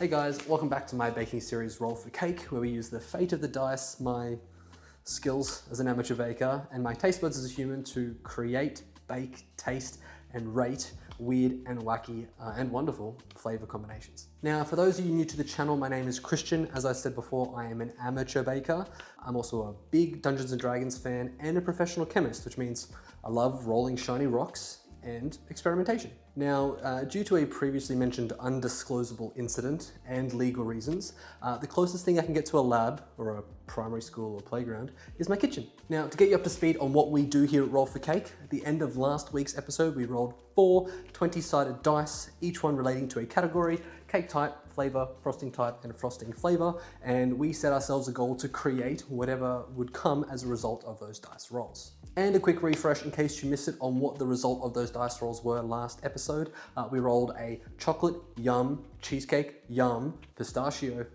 Hey guys, welcome back to my baking series Roll for Cake, where we use the fate of the dice, my skills as an amateur baker, and my taste buds as a human to create, bake, taste, and rate weird and wacky and wonderful flavor combinations. Now, for those of you new to the channel, my name is Christian. As I said before, I am an amateur baker. I'm also a big Dungeons and Dragons fan and a professional chemist, which means I love rolling shiny rocks and experimentation. Now, due to a previously mentioned undisclosable incident and legal reasons, the closest thing I can get to a lab or a primary school or playground is my kitchen. Now, to get you up to speed on what we do here at Roll for Cake, at the end of last week's episode, we rolled 4 20-sided dice, each one relating to a category: cake type, flavor, frosting type, and frosting flavor, and we set ourselves a goal to create whatever would come as a result of those dice rolls. And a quick refresh in case you missed it on what the result of those dice rolls were last episode. We rolled a chocolate, yum, cheesecake, yum, pistachio,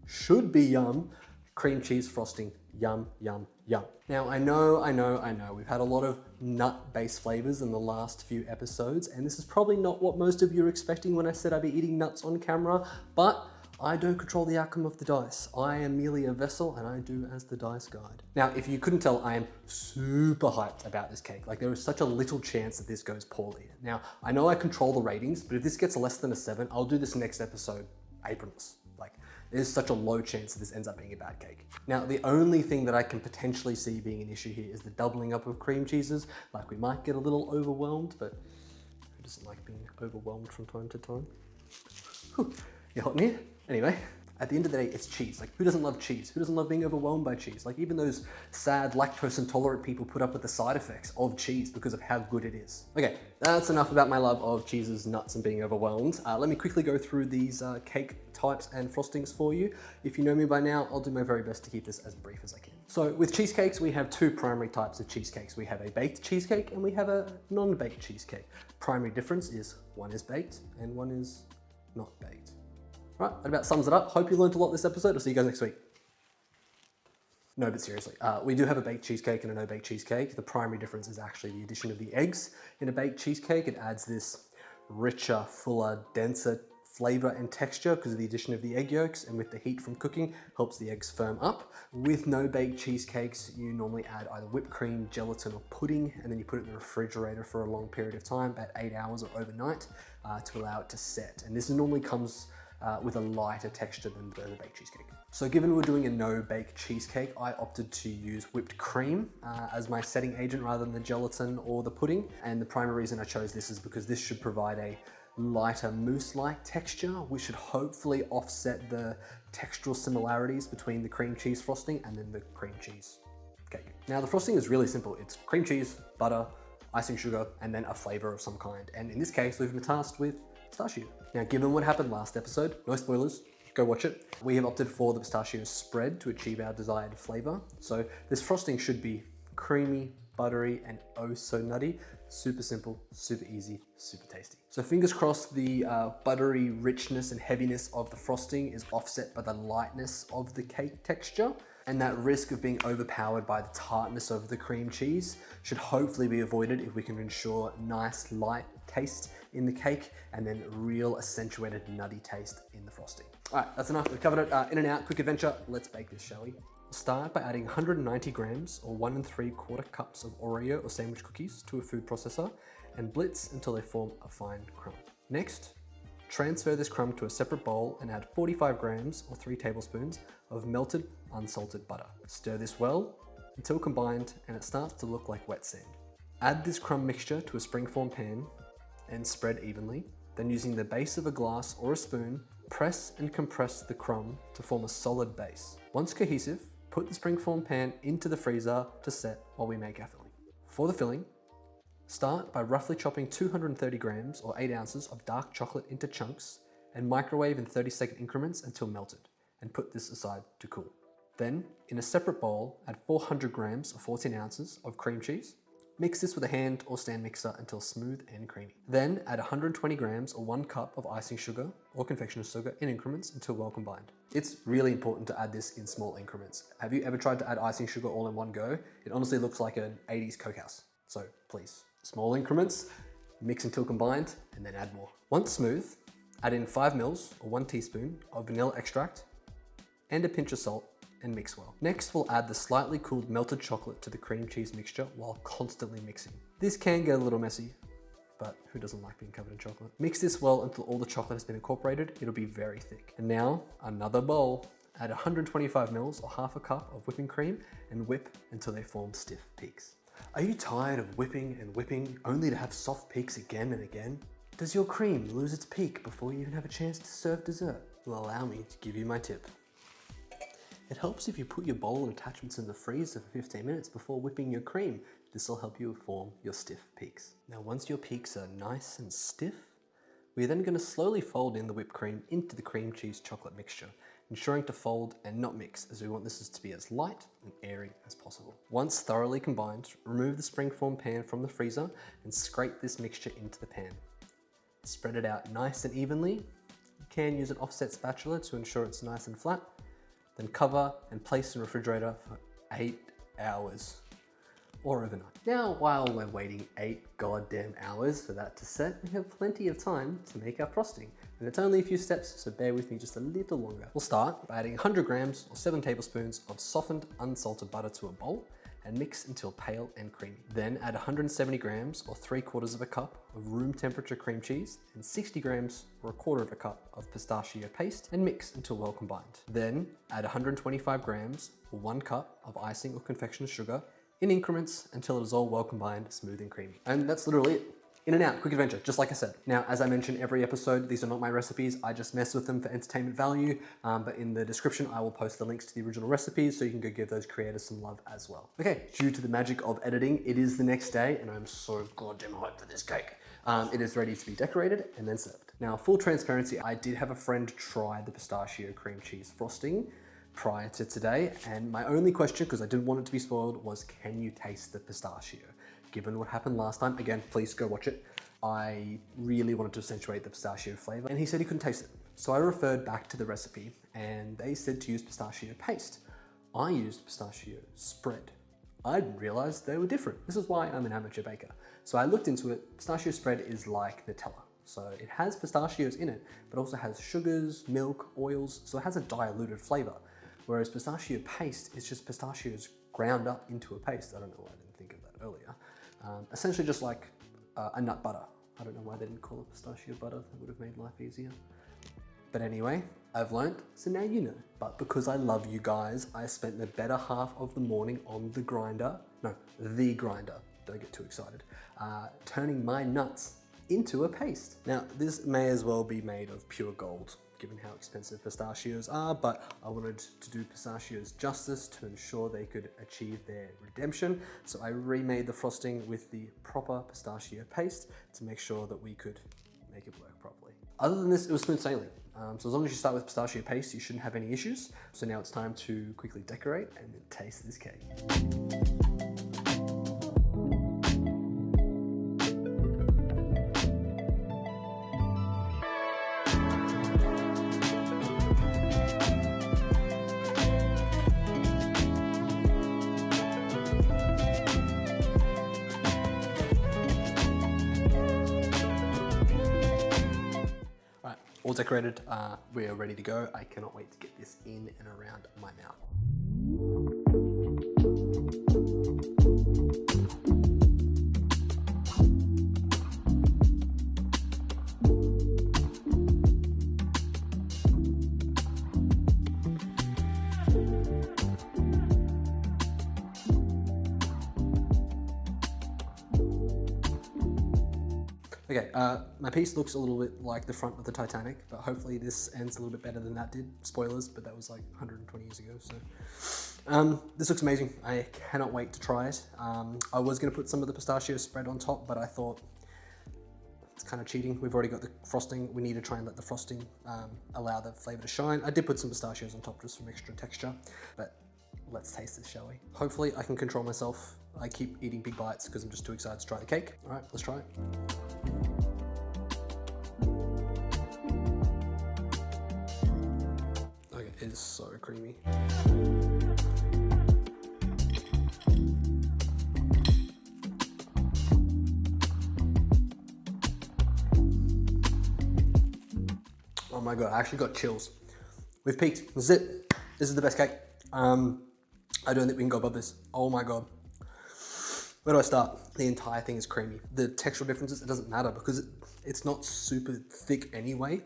should be yum, cream cheese frosting, yum, yum, yum. Now, I know, we've had a lot of nut-based flavors in the last few episodes, and this is probably not what most of you are expecting when I said I'd be eating nuts on camera, but I don't control the outcome of the dice. I am merely a vessel, and I do as the dice guide. Now, if you couldn't tell, I am super hyped about this cake. Like, there is such a little chance that this goes poorly. Now, I know I control the ratings, but if this gets less than a 7, I'll do this next episode apronless. Like, there's such a low chance that this ends up being a bad cake. Now, the only thing that I can potentially see being an issue here is the doubling up of cream cheeses. Like, we might get a little overwhelmed, but who doesn't like being overwhelmed from time to time? Whew, you hot in here? Anyway, at the end of the day, it's cheese. Like, who doesn't love cheese? Who doesn't love being overwhelmed by cheese? Like, even those sad lactose intolerant people put up with the side effects of cheese because of how good it is. Okay, that's enough about my love of cheeses, nuts, and being overwhelmed. Let me quickly go through these cake types and frostings for you. If you know me by now, I'll do my very best to keep this as brief as I can. So with cheesecakes, we have 2 primary types of cheesecakes. We have a baked cheesecake and we have a non-baked cheesecake. Primary difference is one is baked and one is not baked. Right, that about sums it up. Hope you learned a lot this episode. I'll see you guys next week. No, but seriously, we do have a baked cheesecake and a no-baked cheesecake. The primary difference is actually the addition of the eggs. In a baked cheesecake, it adds this richer, fuller, denser flavor and texture because of the addition of the egg yolks, and with the heat from cooking, helps the eggs firm up. With no-baked cheesecakes, you normally add either whipped cream, gelatin, or pudding, and then you put it in the refrigerator for a long period of time, about 8 hours or overnight, to allow it to set. And this normally comes with a lighter texture than the baked cheesecake. So given we're doing a no-bake cheesecake, I opted to use whipped cream as my setting agent rather than the gelatin or the pudding. And the primary reason I chose this is because this should provide a lighter mousse-like texture, which should hopefully offset the textural similarities between the cream cheese frosting and then the cream cheese cake. Now, the frosting is really simple. It's cream cheese, butter, icing sugar, and then a flavor of some kind. And in this case, we've been tasked with pistachio. Now, given what happened last episode, no spoilers, go watch it. We have opted for the pistachio spread to achieve our desired flavor. So this frosting should be creamy, buttery, and oh so nutty. Super simple, super easy, super tasty. So fingers crossed the buttery richness and heaviness of the frosting is offset by the lightness of the cake texture. And that risk of being overpowered by the tartness of the cream cheese should hopefully be avoided if we can ensure nice light taste in the cake and then real accentuated nutty taste in the frosting. All right, that's enough. We've covered it. In and out, quick adventure. Let's bake this, shall we? We'll start by adding 190 grams or 1 3/4 cups of Oreo or sandwich cookies to a food processor and blitz until they form a fine crumb. Next, transfer this crumb to a separate bowl and add 45 grams or 3 tablespoons of melted unsalted butter. Stir this well until combined and it starts to look like wet sand. Add this crumb mixture to a springform pan and spread evenly. Then, using the base of a glass or a spoon, press and compress the crumb to form a solid base. Once cohesive, put the springform pan into the freezer to set while we make our filling. For the filling, start by roughly chopping 230 grams or 8 ounces of dark chocolate into chunks and microwave in 30-second increments until melted, and put this aside to cool. Then, in a separate bowl, add 400 grams or 14 ounces of cream cheese. Mix this with a hand or stand mixer until smooth and creamy. Then add 120 grams or 1 cup of icing sugar or confectioner's sugar in increments until well combined. It's really important to add this in small increments. Have you ever tried to add icing sugar all in one go? It honestly looks like an 80s Coke house. So please, small increments, mix until combined, and then add more. Once smooth, Add in 5 mils or 1 teaspoon of vanilla extract and a pinch of salt and mix well. Next, we'll add the slightly cooled melted chocolate to the cream cheese mixture while constantly mixing. This can get a little messy, but who doesn't like being covered in chocolate? Mix this well until all the chocolate has been incorporated. It'll be very thick. And now, another bowl. Add 125 mils or half a cup of whipping cream and whip until they form stiff peaks. Are you tired of whipping and whipping only to have soft peaks again and again? Does your cream lose its peak before you even have a chance to serve dessert? Well, allow me to give you my tip. It helps if you put your bowl and attachments in the freezer for 15 minutes before whipping your cream. This will help you form your stiff peaks. Now, once your peaks are nice and stiff, we're then going to slowly fold in the whipped cream into the cream cheese chocolate mixture, ensuring to fold and not mix, as we want this to be as light and airy as possible. Once thoroughly combined, remove the springform pan from the freezer and scrape this mixture into the pan. Spread it out nice and evenly. You can use an offset spatula to ensure it's nice and flat. Then cover and place in the refrigerator for 8 hours or overnight. Now, while we're waiting 8 goddamn hours for that to set, we have plenty of time to make our frosting. And it's only a few steps, so bear with me just a little longer. We'll start by adding 100 grams or 7 tablespoons of softened unsalted butter to a bowl and mix until pale and creamy. Then add 170 grams or 3/4 of a cup of room temperature cream cheese and 60 grams or 1/4 of a cup of pistachio paste and mix until well combined. Then add 125 grams or 1 cup of icing or confectioner's sugar in increments until it is all well combined, smooth and creamy. And that's literally it. In and out, quick adventure, just like I said. Now, as I mentioned every episode, these are not my recipes. I just mess with them for entertainment value. But in the description, I will post the links to the original recipes so you can go give those creators some love as well. Okay, due to the magic of editing, it is the next day and I'm so goddamn hyped for this cake. It is ready to be decorated and then served. Now, full transparency, I did have a friend try the pistachio cream cheese frosting prior to today. And my only question, because I didn't want it to be spoiled, was can you taste the pistachio? Given what happened last time, again, please go watch it. I really wanted to accentuate the pistachio flavor and he said he couldn't taste it. So I referred back to the recipe and they said to use pistachio paste. I used pistachio spread. I didn't realize they were different. This is why I'm an amateur baker. So I looked into it. Pistachio spread is like Nutella. So it has pistachios in it, but also has sugars, milk, oils. So it has a diluted flavor. Whereas pistachio paste is just pistachios ground up into a paste. I don't know why I didn't think of that earlier. Essentially just like a nut butter. I don't know why they didn't call it pistachio butter. That would have made life easier. But anyway, I've learned, so now you know. But because I love you guys, I spent the better half of the morning on the grinder. No, the grinder. Don't get too excited. Turning my nuts into a paste. Now, this may as well be made of pure gold, given how expensive pistachios are, but I wanted to do pistachios justice to ensure they could achieve their redemption. So I remade the frosting with the proper pistachio paste to make sure that we could make it work properly. Other than this, it was smooth sailing. So as long as you start with pistachio paste, you shouldn't have any issues. So now it's time to quickly decorate and then taste this cake. All decorated, we are ready to go. I cannot wait to get this in and around my mouth. Okay, my piece looks a little bit like the front of the Titanic, but hopefully this ends a little bit better than that did. Spoilers, but that was like 120 years ago, so. This looks amazing. I cannot wait to try it. I was gonna put some of the pistachio spread on top, but I thought it's kind of cheating. We've already got the frosting. We need to try and let the frosting allow the flavor to shine. I did put some pistachios on top just for extra texture, but let's taste this, shall we? Hopefully I can control myself. I keep eating big bites because I'm just too excited to try the cake. All right, let's try it. Okay, it is so creamy. my God, I actually got chills. We've peaked. This is it. This is the best cake. I don't think we can go above this. Oh my God. Where do I start? The entire thing is creamy. The textural differences, it doesn't matter because it's not super thick anyway.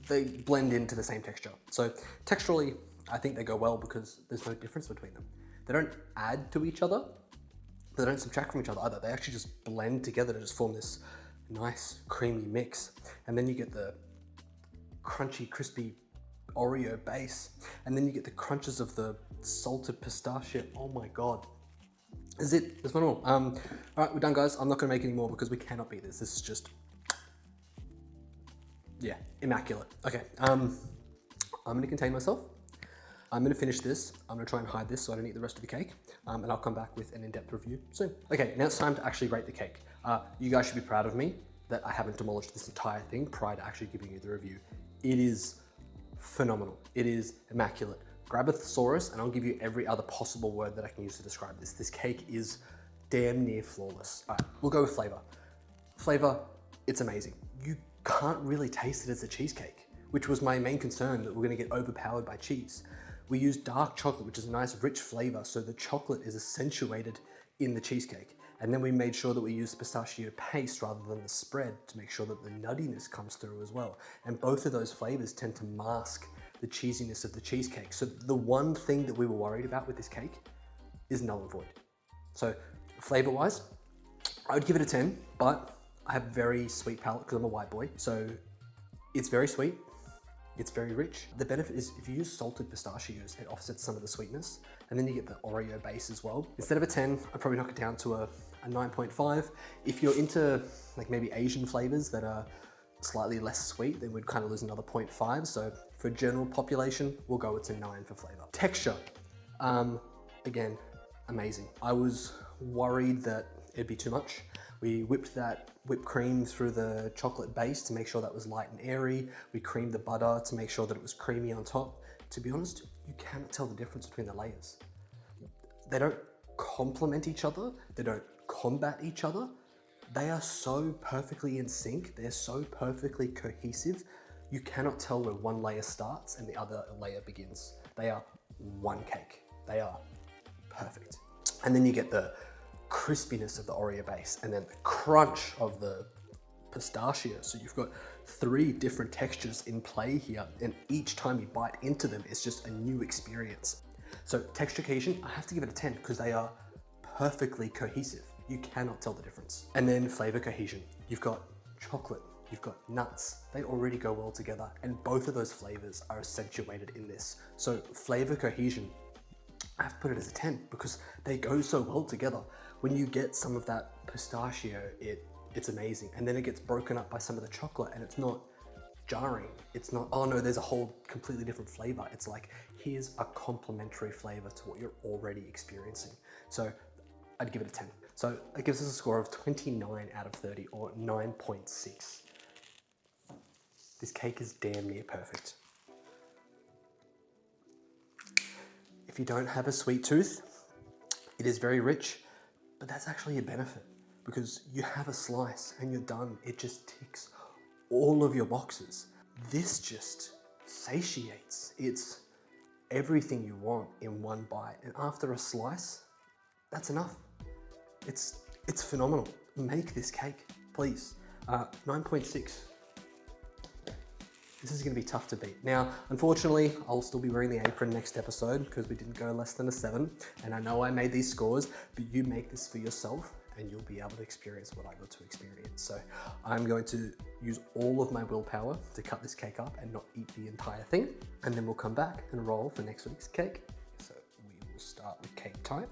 They blend into the same texture. So texturally, I think they go well because there's no difference between them. They don't add to each other. They don't subtract from each other either. They actually just blend together to just form this nice creamy mix. And then you get the crunchy, crispy Oreo base. And then you get the crunches of the salted pistachio. Oh my God. This is it. It's phenomenal. All right, we're done, guys. I'm not going to make any more because we cannot beat this. This is just, yeah, immaculate. Okay, I'm going to contain myself. I'm going to finish this. I'm going to try and hide this so I don't eat the rest of the cake. And I'll come back with an in-depth review soon. Okay, now it's time to actually rate the cake. You guys should be proud of me that I haven't demolished this entire thing prior to actually giving you the review. It is phenomenal. It is immaculate. Grab a thesaurus and I'll give you every other possible word that I can use to describe this. This cake is damn near flawless. All right, we'll go with flavor. Flavor, it's amazing. You can't really taste it as a cheesecake, which was my main concern, that we're gonna get overpowered by cheese. We use dark chocolate, which is a nice rich flavor, so the chocolate is accentuated in the cheesecake. And then we made sure that we used pistachio paste rather than the spread to make sure that the nuttiness comes through as well. And both of those flavors tend to mask the cheesiness of the cheesecake. So the one thing that we were worried about with this cake is null and void. So flavor-wise, I would give it a 10, but I have a very sweet palate because I'm a white boy. So it's very sweet, it's very rich. The benefit is if you use salted pistachios, it offsets some of the sweetness, and then you get the Oreo base as well. Instead of a 10, I'd probably knock it down to a 9.5. If you're into like maybe Asian flavors that are slightly less sweet, then we'd kind of lose another 0.5. So for general population, we'll go with a 9 for flavor. Texture, again, amazing. I was worried that it'd be too much. We whipped that whipped cream through the chocolate base to make sure that was light and airy. We creamed the butter to make sure that it was creamy on top. To be honest, you cannot tell the difference between the layers. They don't complement each other. They don't combat each other. They are so perfectly in sync. They're so perfectly cohesive. You cannot tell where one layer starts and the other layer begins. They are one cake. They are perfect. And then you get the crispiness of the Oreo base and then the crunch of the pistachio. So you've got 3 different textures in play here, and each time you bite into them, it's just a new experience. So texture cohesion, I have to give it a 10 because they are perfectly cohesive. You cannot tell the difference. And then flavor cohesion. You've got chocolate, you've got nuts. They already go well together, and both of those flavors are accentuated in this. So flavor cohesion, I have to put it as a 10 because they go so well together. When you get some of that pistachio, it's amazing. And then it gets broken up by some of the chocolate and it's not jarring. It's not, oh no, there's a whole completely different flavor. It's like, here's a complementary flavor to what you're already experiencing. So I'd give it a 10. So it gives us a score of 29 out of 30 or 9.6. This cake is damn near perfect. If you don't have a sweet tooth, it is very rich, but that's actually a benefit because you have a slice and you're done. It just ticks all of your boxes. This just satiates. It's everything you want in one bite. And after a slice, that's enough. It's phenomenal. Make this cake, please. 9.6. This is gonna be tough to beat. Now, unfortunately, I'll still be wearing the apron next episode because we didn't go less than a 7. And I know I made these scores, but you make this for yourself and you'll be able to experience what I got to experience. So I'm going to use all of my willpower to cut this cake up and not eat the entire thing. And then we'll come back and roll for next week's cake. So we will start with cake type.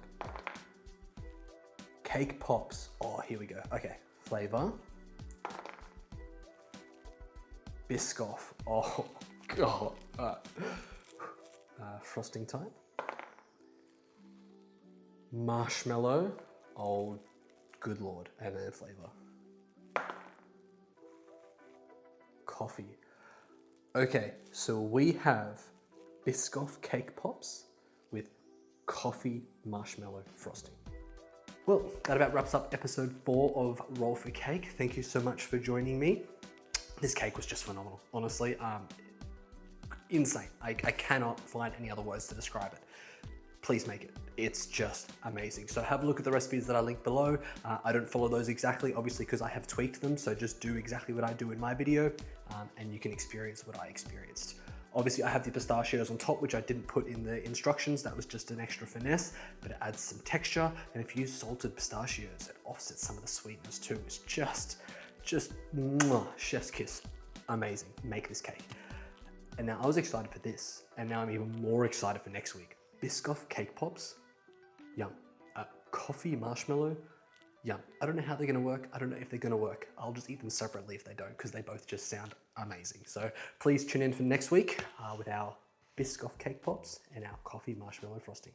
Cake pops. Oh, here we go. Okay, flavor. Biscoff. Oh, God. Frosting type. Marshmallow. Oh, good Lord. And then flavor. Coffee. Okay, so we have Biscoff cake pops with coffee marshmallow frosting. Well, that about wraps up episode 4 of Roll for Cake. Thank you so much for joining me. This cake was just phenomenal, honestly. insane. I cannot find any other words to describe it. Please make it. It's just amazing. So have a look at the recipes that I linked below. I don't follow those exactly, obviously, because I have tweaked them. So just do exactly what I do in my video, and you can experience what I experienced. Obviously, I have the pistachios on top, which I didn't put in the instructions. That was just an extra finesse, but it adds some texture. And if you use salted pistachios, it offsets some of the sweetness too. It's just mwah, chef's kiss. Amazing. Make this cake. And now I was excited for this, and now I'm even more excited for next week. Biscoff cake pops, yum. Coffee marshmallow, yum. I don't know how they're gonna work. I don't know if they're gonna work. I'll just eat them separately if they don't, because they both just sound amazing. So please tune in for next week with our Biscoff cake pops and our coffee marshmallow frosting.